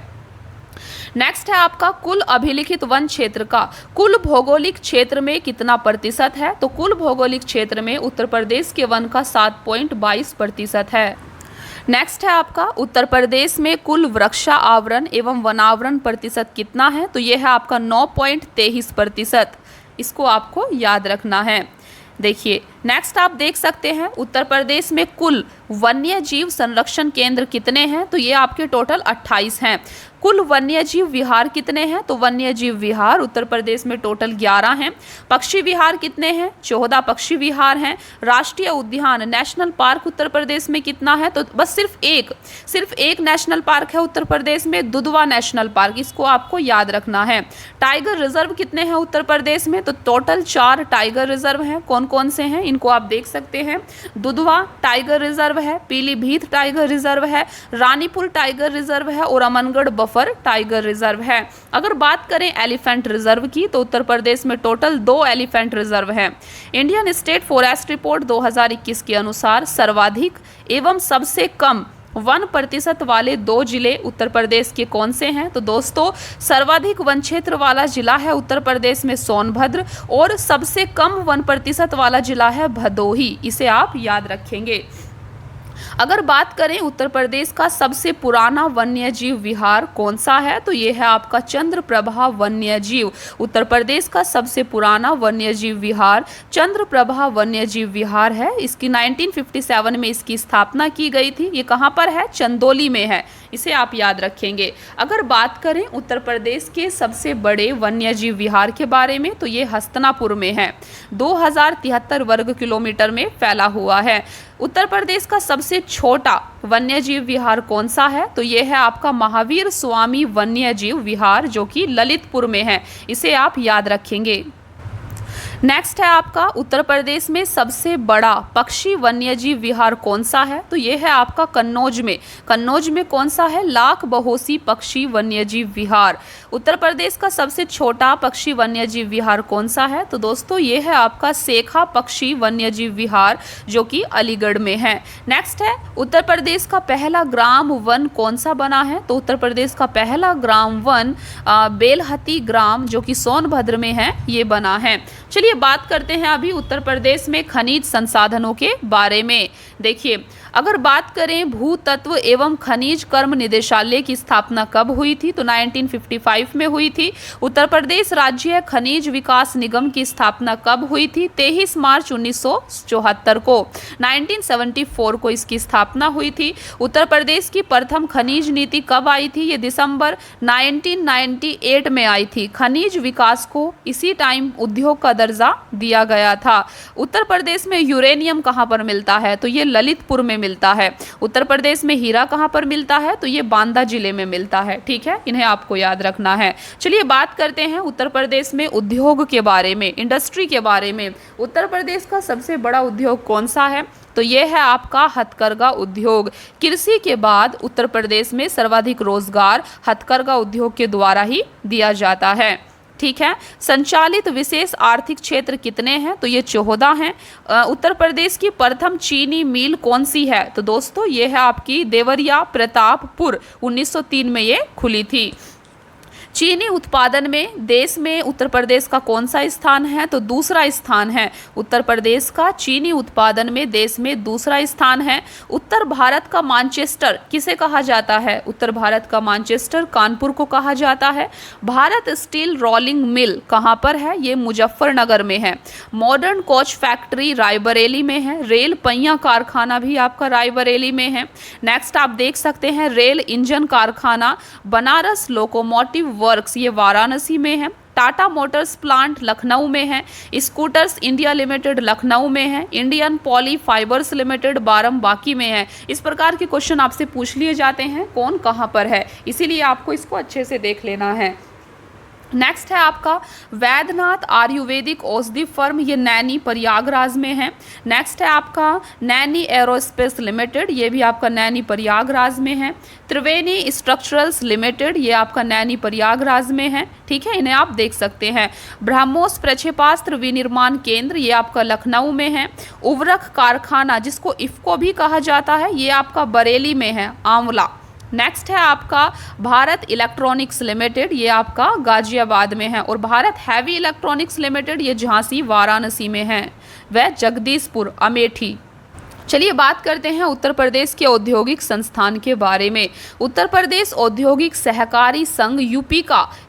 नेक्स्ट है आपका कुल अभिलिखित वन क्षेत्र का कुल भौगोलिक क्षेत्र में कितना प्रतिशत है? तो कुल भौगोलिक क्षेत्र में उत्तर प्रदेश के वन का 7.22% है। नेक्स्ट है आपका उत्तर प्रदेश में कुल वृक्षा आवरण एवं वनावरण प्रतिशत कितना है? तो यह है आपका 9.23%। इसको आपको याद रखना है। देखिए, नेक्स्ट आप देख सकते हैं उत्तर प्रदेश में कुल वन्य जीव संरक्षण केंद्र कितने हैं? तो ये आपके टोटल 28 हैं। कुल वन्य जीव विहार कितने हैं? तो वन्य जीव विहार उत्तर प्रदेश में टोटल 11 हैं। पक्षी विहार कितने हैं? 14 पक्षी विहार हैं। राष्ट्रीय उद्यान नेशनल पार्क उत्तर प्रदेश में कितना है? तो बस सिर्फ एक नेशनल पार्क है उत्तर प्रदेश में, दुधवा नेशनल पार्क। इसको आपको याद रखना है। टाइगर रिजर्व कितने हैं उत्तर प्रदेश में? तो टोटल 4 टाइगर रिजर्व हैं। कौन कौन से हैं इनको आप देख सकते हैं। दुधवा टाइगर रिजर्व है, पीलीभीत टाइगर रिजर्व है, रानीपुर टाइगर रिजर्व है और अमनगढ़ बफर टाइगर रिजर्व है। अगर बात करें एलिफेंट रिजर्व की, तो उत्तर प्रदेश में टोटल 2 एलिफेंट रिजर्व हैं। इंडियन स्टेट फॉरेस्ट रिपोर्ट 2021 के अनुसार सर्वाधिक एवं सबसे कम 1% वाले 2 जिले उत्तर प्रदेश के कौन से हैं? तो दोस्तों, सर्वाधिक वन क्षेत्र वाला जिला है उत्तर प्रदेश में सोनभद्र और सबसे कम 1% वाला जिला है भदोही। इसे आप याद रखेंगे। अगर बात करें उत्तर प्रदेश का सबसे पुराना वन्य जीव विहार कौन सा है? तो ये है आपका चंद्रप्रभा वन्य जीव। उत्तर प्रदेश का सबसे पुराना वन्य जीव विहार चंद्रप्रभा वन्य जीव विहार है। इसकी 1957 में इसकी स्थापना की गई थी। ये कहाँ पर है? चंदौली में है। इसे आप याद रखेंगे। अगर बात करें उत्तर प्रदेश के सबसे बड़े वन्य जीव विहार के बारे में, तो ये हस्तिनापुर में है। 2073 वर्ग किलोमीटर में फैला हुआ है। उत्तर प्रदेश का सबसे छोटा वन्य जीव विहार कौन सा है? तो ये है आपका महावीर स्वामी वन्य जीव विहार, जो कि ललितपुर में है। इसे आप याद रखेंगे। नेक्स्ट है आपका उत्तर प्रदेश में सबसे बड़ा पक्षी वन्यजीव विहार कौन सा है? तो ये है आपका कन्नौज में। कन्नौज में कौन सा है? लाख बहोसी पक्षी वन्यजीव विहार। उत्तर प्रदेश का सबसे छोटा पक्षी वन्यजीव विहार कौन सा है? तो दोस्तों, ये है आपका सेखा पक्षी वन्यजीव विहार, जो कि अलीगढ़ में है। नेक्स्ट है उत्तर प्रदेश का पहला ग्राम वन कौन सा बना है? तो उत्तर प्रदेश का पहला ग्राम वन बेलहती ग्राम, जो कि सोनभद्र में है, ये बना है। चलिए बात करते हैं अभी उत्तर प्रदेश में खनिज संसाधनों के बारे में। देखिए, अगर बात करें भूतत्व एवं खनिज कर्म निदेशालय की स्थापना कब हुई थी? तो 1955 में हुई थी। उत्तर प्रदेश राज्य खनिज विकास निगम की स्थापना कब हुई थी? 23 मार्च 1974 को। 1974 को इसकी स्थापना हुई थी। उत्तर प्रदेश की प्रथम खनिज नीति कब आई थी? ये दिसंबर 1998 में आई थी। खनिज विकास को इसी टाइम उद्योग का दर्जा दिया गया था। उत्तर प्रदेश में यूरेनियम कहाँ पर मिलता है? तो ये ललितपुर में मिलता है। उत्तर प्रदेश में हीरा कहाँ पर मिलता है? तो ये बांदा जिले में मिलता है। ठीक है, इन्हें आपको याद रखना है। चलिए बात करते हैं उत्तर प्रदेश में उद्योग के बारे में, इंडस्ट्री के बारे में। उत्तर प्रदेश का सबसे बड़ा उद्योग कौन सा है? तो ये है आपका हथकरघा उद्योग। कृषि के बाद उत्तर प्रदेश में सर्वाधिक रोजगार हथकरघा उद्योग के द्वारा ही दिया जाता है। ठीक है, संचालित विशेष आर्थिक क्षेत्र कितने हैं? तो ये 14 हैं। उत्तर प्रदेश की प्रथम चीनी मिल कौन सी है? तो दोस्तों, ये है आपकी देवरिया प्रतापपुर। 1903 में ये खुली थी। चीनी उत्पादन में देश में उत्तर प्रदेश का कौन सा स्थान है? तो दूसरा स्थान है उत्तर प्रदेश का। चीनी उत्पादन में देश में दूसरा स्थान है। उत्तर भारत का मानचेस्टर किसे कहा जाता है? उत्तर भारत का मानचेस्टर कानपुर को कहा जाता है। भारत स्टील रोलिंग मिल कहाँ पर है? ये मुजफ्फरनगर में है। मॉडर्न कोच फैक्ट्री रायबरेली में है। रेल पहिया कारखाना भी आपका रायबरेली में है। नेक्स्ट आप देख सकते हैं रेल इंजन कारखाना बनारस लोकोमोटिव वर्क्स, ये वाराणसी में है। टाटा मोटर्स प्लांट लखनऊ में है। स्कूटर्स इंडिया लिमिटेड लखनऊ में है। Indian poly fibres limited Barabanki में है। इस प्रकार के क्वेश्चन आपसे पूछ लिए जाते हैं कौन कहाँ पर है, इसीलिए आपको इसको अच्छे से देख लेना है। नेक्स्ट है आपका वैद्यनाथ आयुर्वेदिक औषधि फर्म, ये नैनी प्रयागराज में है। नेक्स्ट है आपका नैनी एरोस्पेस लिमिटेड, ये भी आपका नैनी प्रयागराज में है। त्रिवेणी स्ट्रक्चरल्स लिमिटेड, ये आपका नैनी प्रयागराज में है। ठीक है, इन्हें आप देख सकते हैं। ब्रह्मोस प्रक्षेपास्त्र विनिर्माण केंद्र, ये आपका लखनऊ में है। उर्वरक कारखाना जिसको इफ्को भी कहा जाता है, ये आपका बरेली में है, आंवला। नेक्स्ट है आपका भारत इलेक्ट्रॉनिक्स लिमिटेड, ये आपका गाजियाबाद में है। और भारत हैवी इलेक्ट्रॉनिक्स लिमिटेड, ये झांसी वाराणसी में है, वह जगदीशपुर अमेठी। चलिए बात करते हैं उत्तर प्रदेश के औद्योगिक संस्थान के बारे में। उत्तर प्रदेश औद्योगिक सहकारी संघ यूपी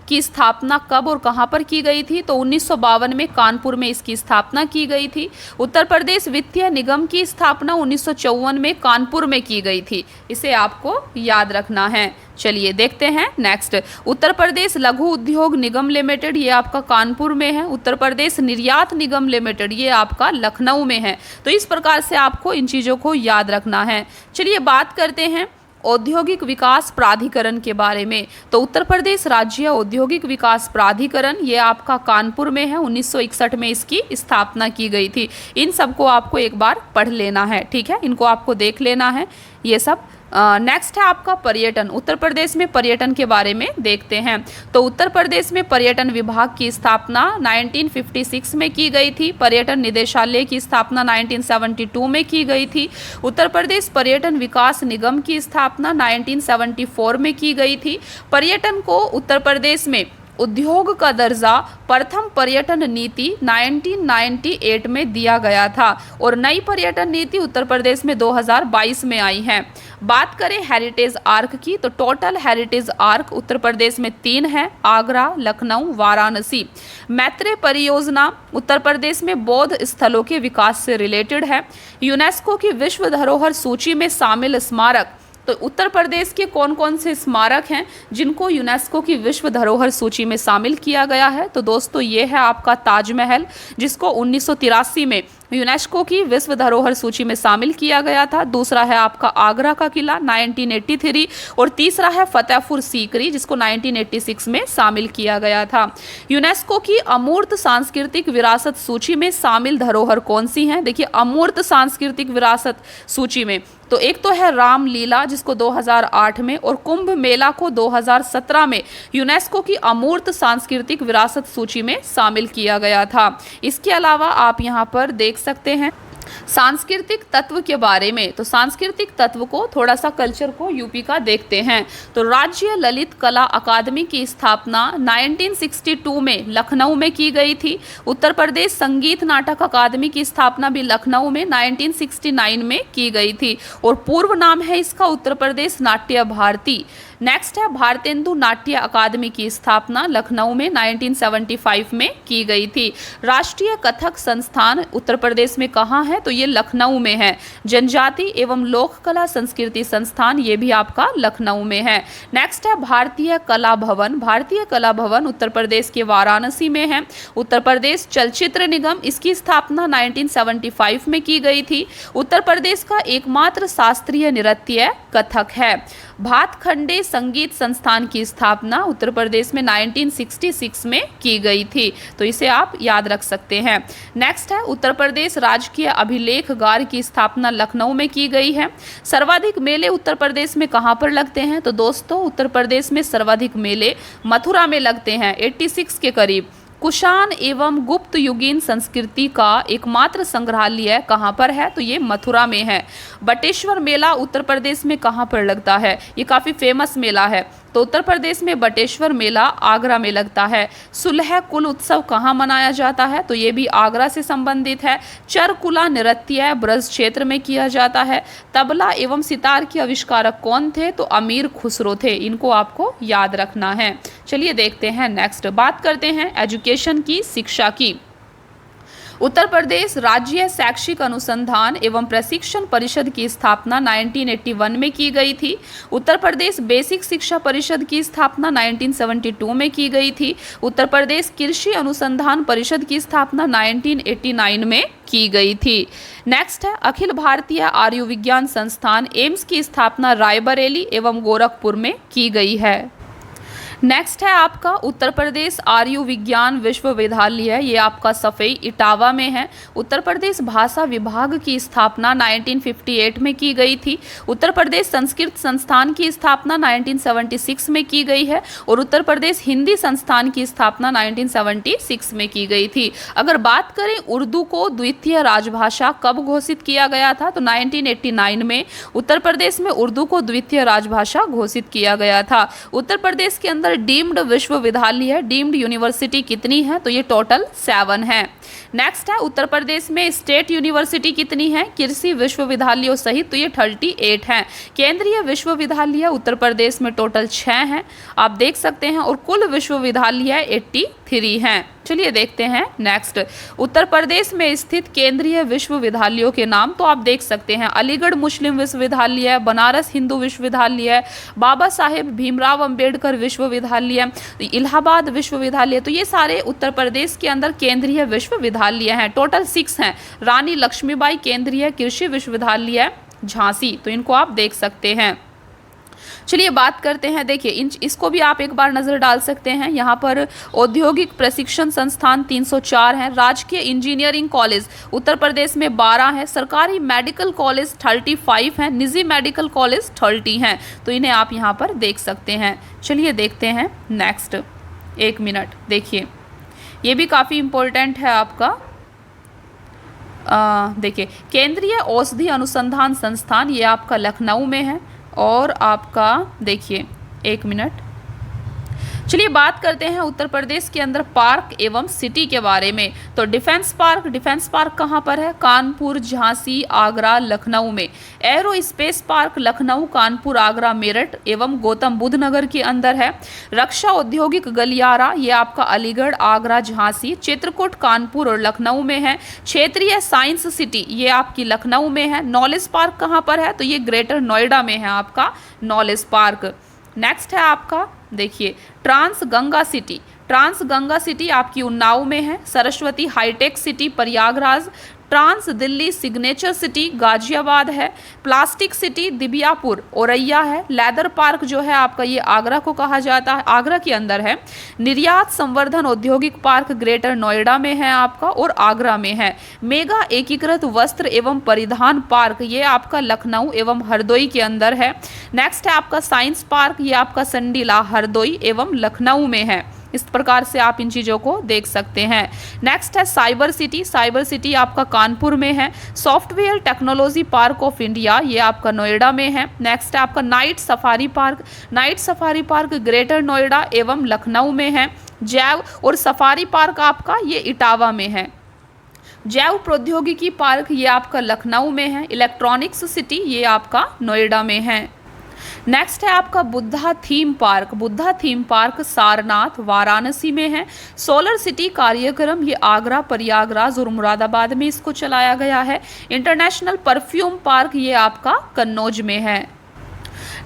की स्थापना कब और कहां पर की गई थी? तो 1952 में कानपुर में इसकी स्थापना की गई थी। उत्तर प्रदेश वित्तीय निगम की स्थापना 1954 में कानपुर में की गई थी, इसे आपको याद रखना है। चलिए देखते हैं नेक्स्ट। उत्तर प्रदेश लघु उद्योग निगम लिमिटेड, ये आपका कानपुर में है। उत्तर प्रदेश निर्यात निगम लिमिटेड, ये आपका लखनऊ में है। तो इस प्रकार से आपको इन चीज़ों को याद रखना है। चलिए बात करते हैं औद्योगिक विकास प्राधिकरण के बारे में। तो उत्तर प्रदेश राज्य औद्योगिक विकास प्राधिकरण, ये आपका कानपुर में है। 1961 में इसकी स्थापना की गई थी। इन सबको आपको एक बार पढ़ लेना है, ठीक है, इनको आपको देख लेना है ये सब। नेक्स्ट है आपका पर्यटन। उत्तर प्रदेश में पर्यटन के बारे में देखते हैं। तो उत्तर प्रदेश में पर्यटन विभाग की स्थापना 1956 में की गई थी। पर्यटन निदेशालय की स्थापना 1972 में की गई थी। उत्तर प्रदेश पर्यटन विकास निगम की स्थापना 1974 में की गई थी। पर्यटन को उत्तर प्रदेश में उद्योग का दर्जा प्रथम पर्यटन नीति 1998 में दिया गया था और नई पर्यटन नीति उत्तर प्रदेश में 2022 में आई है। बात करें हेरिटेज आर्क की, तो total heritage arc Uttar Pradesh में 3 है, आगरा, लखनऊ, वाराणसी। मैत्रेय परियोजना उत्तर प्रदेश में बौद्ध स्थलों के विकास से रिलेटेड है। यूनेस्को की विश्व धरोहर सूची में शामिल स्मारक, तो उत्तर प्रदेश के कौन कौन से स्मारक हैं जिनको यूनेस्को की विश्व धरोहर सूची में शामिल किया गया है? तो दोस्तों ये है आपका ताजमहल, जिसको 1983 में यूनेस्को की विश्व धरोहर सूची में शामिल किया गया था। दूसरा है आपका आगरा का किला 1983 और तीसरा है फतेहपुर सीकरी, जिसको 1986 में शामिल किया गया था। यूनेस्को की अमूर्त सांस्कृतिक विरासत सूची में शामिल धरोहर कौन सी हैं? देखिए अमूर्त सांस्कृतिक विरासत सूची में तो एक तो है रामलीला, जिसको 2008 में, और कुंभ मेला को 2017 में यूनेस्को की अमूर्त सांस्कृतिक विरासत सूची में शामिल किया गया था। इसके अलावा आप यहाँ पर देख सकते हैं सांस्कृतिक तत्व के बारे में। तो सांस्कृतिक तत्व को, थोड़ा सा कल्चर को यूपी का देखते हैं। तो राज्य ललित कला अकादमी की स्थापना 1962 में लखनऊ में की गई थी। उत्तर प्रदेश संगीत नाटक अकादमी की स्थापना भी लखनऊ में 1969 में की गई थी और पूर्व नाम है इसका उत्तर प्रदेश नाट्य भारती। नेक्स्ट है भारतेंदु नाट्य अकादमी की स्थापना लखनऊ में 1975 में की गई थी। राष्ट्रीय कथक संस्थान उत्तर प्रदेश में कहाँ है? तो ये लखनऊ में है। जनजाति एवं लोक कला संस्कृति संस्थान, ये भी आपका लखनऊ में है। नेक्स्ट है भारतीय कला भवन। भारतीय कला भवन उत्तर प्रदेश के वाराणसी में है। उत्तर प्रदेश चलचित्र निगम, इसकी स्थापना 1975 में की गई थी। उत्तर प्रदेश का एकमात्र शास्त्रीय नृत्य कथक है। भातखंडे संगीत संस्थान की स्थापना उत्तर प्रदेश में 1966 में की गई थी, तो इसे आप याद रख सकते हैं। नेक्स्ट है उत्तर प्रदेश राजकीय अभिलेखगार की स्थापना लखनऊ में की गई है। सर्वाधिक मेले उत्तर प्रदेश में कहाँ पर लगते हैं? तो दोस्तों उत्तर प्रदेश में सर्वाधिक मेले मथुरा में लगते हैं 86 के करीब। कुषाण एवं गुप्त युगीन संस्कृति का एकमात्र संग्रहालय कहाँ पर है? तो ये मथुरा में है। बटेश्वर मेला उत्तर प्रदेश में कहाँ पर लगता है? ये काफ़ी फेमस मेला है। तो उत्तर प्रदेश में बटेश्वर मेला आगरा में लगता है। सुलह कुल उत्सव कहाँ मनाया जाता है? तो ये भी आगरा से संबंधित है। चरकुला नृत्य ब्रज क्षेत्र में किया जाता है। तबला एवं सितार के आविष्कारक कौन थे? तो अमीर खुसरो थे। इनको आपको याद रखना है। चलिए देखते हैं नेक्स्ट, बात करते हैं एजुकेशन की, शिक्षा की। उत्तर प्रदेश राज्य शैक्षिक अनुसंधान एवं प्रशिक्षण परिषद की स्थापना 1981 में की गई थी। उत्तर प्रदेश बेसिक शिक्षा परिषद की स्थापना 1972 में की गई थी। उत्तर प्रदेश कृषि अनुसंधान परिषद की स्थापना 1989 में की गई थी। नेक्स्ट है अखिल भारतीय आयुर्विज्ञान संस्थान एम्स की स्थापना रायबरेली एवं गोरखपुर में की गई है। नेक्स्ट है आपका उत्तर प्रदेश आयुर्विज्ञान विश्वविद्यालय, ये आपका सफेई इटावा में है। उत्तर प्रदेश भाषा विभाग की स्थापना 1958 में की गई थी। उत्तर प्रदेश संस्कृत संस्थान की स्थापना 1976 में की गई है और उत्तर प्रदेश हिंदी संस्थान की स्थापना 1976 में की गई थी। अगर बात करें उर्दू को द्वितीय राजभाषा कब घोषित किया गया था? तो 1989 में उत्तर प्रदेश में उर्दू को द्वितीय राजभाषा घोषित किया गया था। उत्तर प्रदेश के अंदर डीम्ड विश्वविद्यालय, डीम्ड यूनिवर्सिटी कितनी है? तो ये टोटल 7 है। नेक्स्ट है उत्तर प्रदेश में स्टेट यूनिवर्सिटी कितनी है कृषि विश्वविद्यालयों सहित? तो ये 38 हैं। केंद्रीय विश्वविद्यालय उत्तर प्रदेश में टोटल 6 हैं, आप देख सकते हैं, और कुल विश्वविद्यालय 83 हैं। चलिए देखते हैं नेक्स्ट, उत्तर प्रदेश में स्थित केंद्रीय विश्वविद्यालयों के नाम तो आप देख सकते हैं, अलीगढ़ मुस्लिम विश्वविद्यालय, बनारस हिंदू विश्वविद्यालय, बाबा साहेब भीमराव अंबेडकर विश्वविद्यालय, इलाहाबाद विश्वविद्यालय। तो ये सारे उत्तर प्रदेश के अंदर केंद्रीय विश्वविद्यालय हैं, टोटल 6 हैं। रानी लक्ष्मीबाई केंद्रीय कृषि विश्वविद्यालय झांसी, तो इनको आप देख सकते हैं। चलिए बात करते हैं, देखिए इसको भी आप एक बार नज़र डाल सकते हैं। यहाँ पर औद्योगिक प्रशिक्षण संस्थान 304 हैं, राजकीय इंजीनियरिंग कॉलेज उत्तर प्रदेश में 12 हैं, सरकारी मेडिकल कॉलेज 35 हैं, निजी मेडिकल कॉलेज 30 हैं। तो इन्हें आप यहाँ पर देख सकते हैं। चलिए देखते हैं नेक्स्ट, एक मिनट, देखिए ये भी काफ़ी इम्पोर्टेंट है आपका। देखिए केंद्रीय औषधि अनुसंधान संस्थान, ये आपका लखनऊ में है। और आपका देखिए, एक मिनट, चलिए बात करते हैं उत्तर प्रदेश के अंदर पार्क एवं सिटी के बारे में। तो डिफेंस पार्क कहाँ पर है? कानपुर, झांसी, आगरा, लखनऊ में। Arrow space park Lucknow, Kanpur, Agra, Meerut एवं गौतम बुद्ध नगर के अंदर है। रक्षा औद्योगिक गलियारा, ये आपका अलीगढ़, आगरा, झांसी, चित्रकूट, कानपुर और लखनऊ में है। क्षेत्रीय साइंस सिटी, ये आपकी लखनऊ में है। नॉलेज पार्क कहाँ पर है? तो ये ग्रेटर नोएडा में है आपका नॉलेज पार्क। नेक्स्ट है आपका, देखिए ट्रांस गंगा सिटी आपकी उन्नाव में है। Saraswati hitech city Prayagraj, trans Delhi signature city Ghaziabad है। प्लास्टिक सिटी दिबियापुर औरैया है। लेदर पार्क जो है आपका, ये आगरा को कहा जाता है, आगरा के अंदर है। निर्यात संवर्धन औद्योगिक पार्क ग्रेटर नोएडा में है आपका और आगरा में है। मेगा एकीकृत वस्त्र एवं परिधान पार्क, ये आपका लखनऊ एवं हरदोई के अंदर है। नेक्स्ट है आपका साइंस पार्क, ये आपका संडीला, हरदोई एवं लखनऊ में है। इस प्रकार से आप इन चीज़ों को देख सकते हैं। नेक्स्ट है साइबर सिटी आपका कानपुर में है। Software technology park of India, ये आपका नोएडा में है। नेक्स्ट है आपका night safari park greater Noida एवं लखनऊ में है। जैव और सफारी पार्क आपका ये इटावा में है। जैव प्रौद्योगिकी पार्क, ये आपका लखनऊ में है। इलेक्ट्रॉनिक्स सिटी, ये आपका नोएडा में है। नेक्स्ट है आपका बुद्धा थीम पार्क सारनाथ, वाराणसी में है। सोलर सिटी कार्यक्रम, ये आगरा, प्रयागराज और मुरादाबाद में इसको चलाया गया है। इंटरनेशनल परफ्यूम पार्क, ये आपका कन्नौज में है।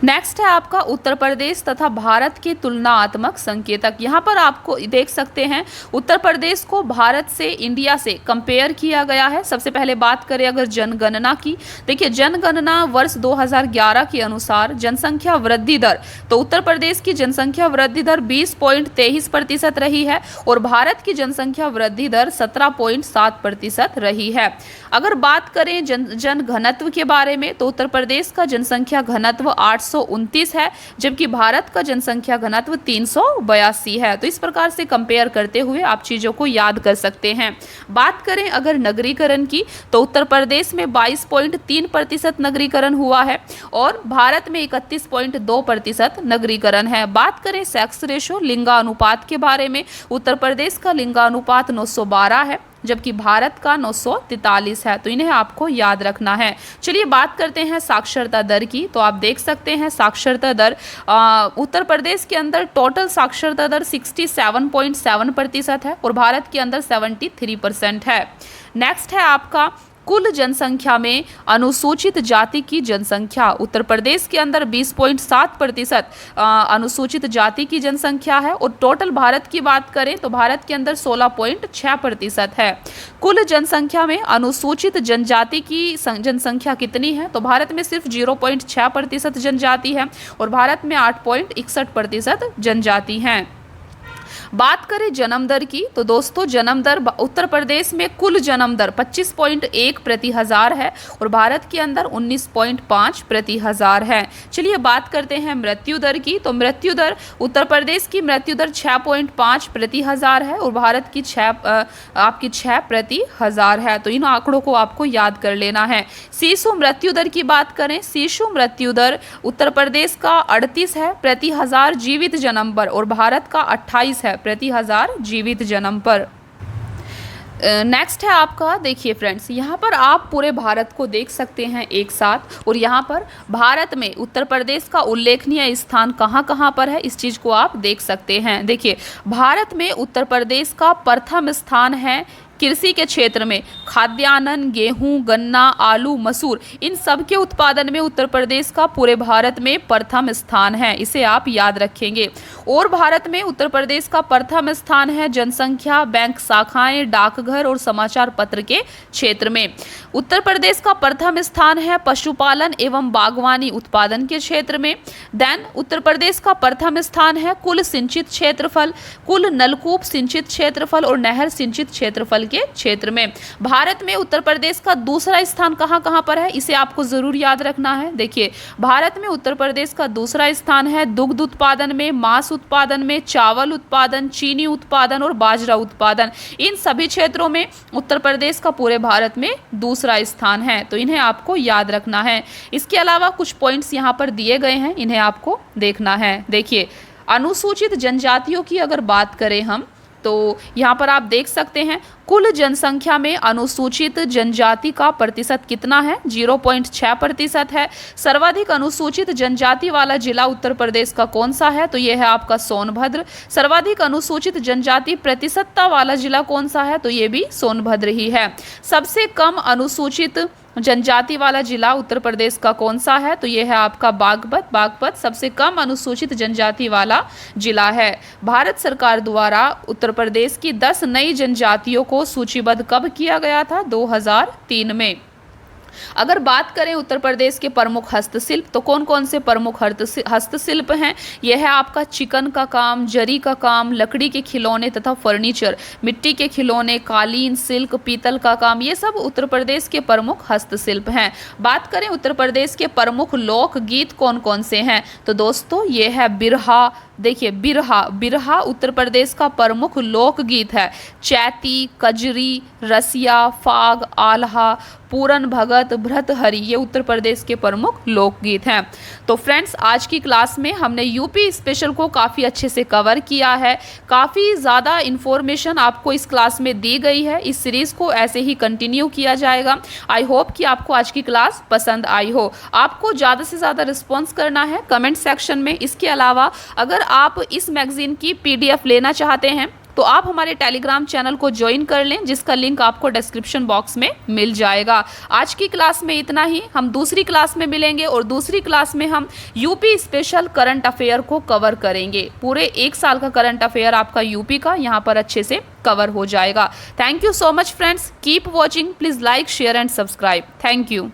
नेक्स्ट है आपका उत्तर प्रदेश तथा भारत के तुलनात्मक संकेतक। यहाँ पर आपको देख सकते हैं उत्तर प्रदेश को भारत से, इंडिया से कंपेयर किया गया है। सबसे पहले बात करें अगर जनगणना की, देखिए जनगणना वर्ष 2011 के अनुसार जनसंख्या वृद्धि दर, तो उत्तर प्रदेश की जनसंख्या वृद्धि दर 20.23% रही है और भारत की जनसंख्या वृद्धि दर 17.7% रही है। अगर बात करें जन घनत्व के बारे में, तो उत्तर प्रदेश का जनसंख्या घनत्व 800 529 है, जबकि भारत का जनसंख्या घनत्व 382 है। तो इस प्रकार से कंपेयर करते हुए आप चीज़ों को याद कर सकते हैं। बात करें अगर नगरीकरण की, तो उत्तर प्रदेश में 22.3% नगरीकरण हुआ है और भारत में 31.2% नगरीकरण है। बात करें सेक्स रेशो, लिंगानुपात के बारे में, उत्तर प्रदेश का लिंगानुपात 912 है, जबकि भारत का 943 है। तो इन्हें आपको याद रखना है। चलिए बात करते हैं साक्षरता दर की। तो आप देख सकते हैं साक्षरता दर उत्तर प्रदेश के अंदर टोटल साक्षरता दर 67.7% है और भारत के अंदर 73% है। नेक्स्ट है आपका कुल जनसंख्या में अनुसूचित जाति की जनसंख्या। उत्तर प्रदेश के अंदर 20.7% अनुसूचित जाति की जनसंख्या है और टोटल भारत की बात करें तो भारत के अंदर 16.6% है। कुल जनसंख्या में अनुसूचित जनजाति की जनसंख्या कितनी है? तो भारत में सिर्फ 0.6% जनजाति है और भारत में 8.61% जनजाति हैं। बात करें जन्म दर की, तो दोस्तों जन्म दर उत्तर प्रदेश में कुल जन्म दर 25.1 प्रति हजार है और भारत के अंदर 19.5 प्रति हजार है। चलिए बात करते हैं मृत्यु दर की। तो मृत्यु दर उत्तर प्रदेश की मृत्यु दर 6.5 प्रति हजार है और भारत की 6 प्रति हजार है। तो इन आंकड़ों को आपको याद कर लेना है। शिशु मृत्यु दर की बात करें, शिशु मृत्यु दर उत्तर प्रदेश का 38 है प्रति हजार जीवित जन्म पर और भारत का 28 है प्रति हजार जीवित जन्म पर। नेक्स्ट है आपका, देखिए फ्रेंड्स, यहाँ पर आप पूरे भारत को देख सकते हैं एक साथ और यहाँ पर भारत में उत्तर प्रदेश का उल्लेखनीय स्थान कहाँ कहाँ पर है इस चीज़ को आप देख सकते हैं। देखिए भारत में उत्तर प्रदेश का प्रथम स्थान है कृषि के क्षेत्र में। खाद्यान्न, गेहूं, गन्ना, आलू, मसूर, इन सब के उत्पादन में उत्तर प्रदेश का पूरे भारत में प्रथम स्थान है। इसे आप याद रखेंगे। और भारत में उत्तर प्रदेश का प्रथम स्थान है जनसंख्या, बैंक शाखाएं, डाकघर और समाचार पत्र के क्षेत्र में। उत्तर प्रदेश का प्रथम स्थान है पशुपालन एवं बागवानी उत्पादन के क्षेत्र में। देन उत्तर प्रदेश का प्रथम स्थान है कुल सिंचित क्षेत्रफल, कुल नलकूप सिंचित क्षेत्रफल और नहर सिंचित क्षेत्रफल के क्षेत्र में। भारत में उत्तर प्रदेश का दूसरा स्थान कहाँ कहाँ पर है इसे आपको जरूर याद रखना है। देखिए भारत में उत्तर प्रदेश का दूसरा स्थान है दुग्ध उत्पादन में, मांस उत्पादन में, चावल उत्पादन, चीनी उत्पादन और बाजरा उत्पादन। इन सभी क्षेत्रों में उत्तर प्रदेश का पूरे भारत में दूसरा स्थान है। तो इन्हें आपको याद रखना है। इसके अलावा कुछ पॉइंट्स यहाँ पर दिए गए हैं, इन्हें आपको देखना है। देखिए अनुसूचित जनजातियों की अगर बात करें हम, तो यहाँ पर आप देख सकते हैं कुल जनसंख्या में अनुसूचित जनजाति का प्रतिशत कितना है? 0.6% है। सर्वाधिक अनुसूचित जनजाति वाला जिला उत्तर प्रदेश का कौन सा है? तो ये है आपका सोनभद्र। सर्वाधिक अनुसूचित जनजाति प्रतिशतता वाला जिला कौन सा है? तो ये भी सोनभद्र ही है। सबसे कम अनुसूचित जनजाति वाला जिला उत्तर प्रदेश का कौन सा है? तो ये है आपका बागपत सबसे कम अनुसूचित जनजाति वाला जिला है। भारत सरकार द्वारा उत्तर प्रदेश की 10 नई जनजातियों को सूचीबद्ध कब किया गया था? 2003 में। अगर बात करें उत्तर प्रदेश के प्रमुख हस्तशिल्प, तो कौन कौन से प्रमुख हस्तशिल्प हैं? यह है आपका चिकन का काम, जरी का काम, लकड़ी के खिलौने तथा फर्नीचर, मिट्टी के खिलौने, कालीन, सिल्क, पीतल का काम, ये सब उत्तर प्रदेश के प्रमुख हस्तशिल्प हैं। बात करें उत्तर प्रदेश के प्रमुख लोकगीत कौन कौन से हैं, तो दोस्तों ये है बिरहा। देखिए बिरहा उत्तर प्रदेश का प्रमुख लोकगीत है। चैती, कजरी, रसिया, फाग, आल्हा, पूरन भगत, भ्रतहरि, ये उत्तर प्रदेश के प्रमुख लोकगीत हैं। तो फ्रेंड्स आज की क्लास में हमने यूपी स्पेशल को काफ़ी अच्छे से कवर किया है। काफ़ी ज़्यादा इन्फॉर्मेशन आपको इस क्लास में दी गई है। इस सीरीज़ को ऐसे ही कंटिन्यू किया जाएगा। आई होप कि आपको आज की क्लास पसंद आई हो। आपको ज़्यादा से ज़्यादा रिस्पॉन्स करना है कमेंट सेक्शन में। इसके अलावा अगर आप इस मैगजीन की PDF लेना चाहते हैं तो आप हमारे टेलीग्राम चैनल को ज्वाइन कर लें, जिसका लिंक आपको डिस्क्रिप्शन बॉक्स में मिल जाएगा। आज की क्लास में इतना ही। हम दूसरी क्लास में मिलेंगे और दूसरी क्लास में हम यूपी स्पेशल करंट अफेयर को कवर करेंगे। पूरे 1 साल का करंट अफेयर आपका यूपी का यहाँ पर अच्छे से कवर हो जाएगा। Thank you so much friends, keep watching, please like, share and subscribe. Thank you.